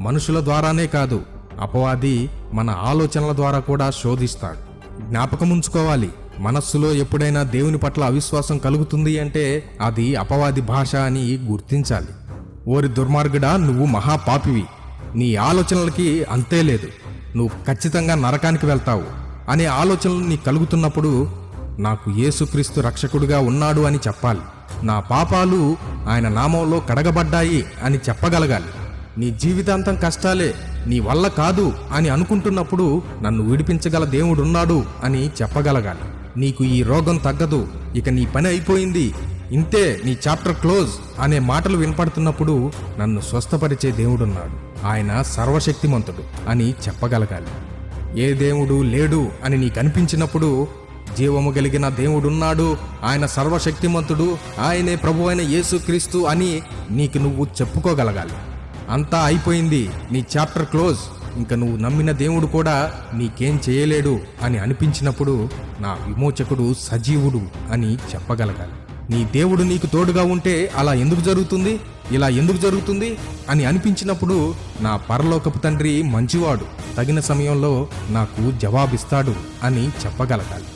మనుషుల ద్వారానే కాదు, అపవాది మన ఆలోచనల ద్వారా కూడా శోధిస్తాడు. జ్ఞాపకముంచుకోవాలి, మనస్సులో ఎప్పుడైనా దేవుని పట్ల అవిశ్వాసం కలుగుతుంది అంటే అది అపవాది భాష అని గుర్తించాలి. ఓరి దుర్మార్గుడా, నువ్వు మహాపాపివి, నీ ఆలోచనలకి అంతే లేదు, నువ్వు ఖచ్చితంగా నరకానికి వెళ్తావు అనే ఆలోచనలు నీ కలుగుతున్నప్పుడు నాకు యేసుక్రీస్తు రక్షకుడుగా ఉన్నాడు అని చెప్పాలి. నా పాపాలు ఆయన నామంలో కడగబడ్డాయి అని చెప్పగలగాలి. నీ జీవితాంతం కష్టాలే, నీ వల్ల కాదు అని అనుకుంటున్నప్పుడు నన్ను విడిపించగల దేవుడున్నాడు అని చెప్పగలగాలి. నీకు ఈ రోగం తగ్గదు, ఇక నీ పని అయిపోయింది, ఇంతే, నీ చాప్టర్ క్లోజ్ అనే మాటలు వినపడుతున్నప్పుడు నన్ను స్వస్థపరిచే దేవుడున్నాడు, ఆయన సర్వశక్తిమంతుడు అని చెప్పగలగాలి. ఏ దేవుడు లేడు అని నీకు అనిపించినప్పుడు జీవము కలిగిన దేవుడున్నాడు, ఆయన సర్వశక్తిమంతుడు, ఆయనే ప్రభు అయిన యేసుక్రీస్తు అని నీకు నువ్వు చెప్పుకోగలగాలి. అంతా అయిపోయింది, నీ చాప్టర్ క్లోజ్, ఇంక నువ్వు నమ్మిన దేవుడు కూడా నీకేం చేయలేడు అని అనిపించినప్పుడు నా విమోచకుడు సజీవుడు అని చెప్పగలగాలి. నీ దేవుడు నీకు తోడుగా ఉంటే అలా ఎందుకు జరుగుతుంది, ఇలా ఎందుకు జరుగుతుంది అని అనిపించినప్పుడు నా పరలోకపు తండ్రి మంచివాడు, తగిన సమయంలో నాకు జవాబిస్తాడు అని చెప్పగలగాలి.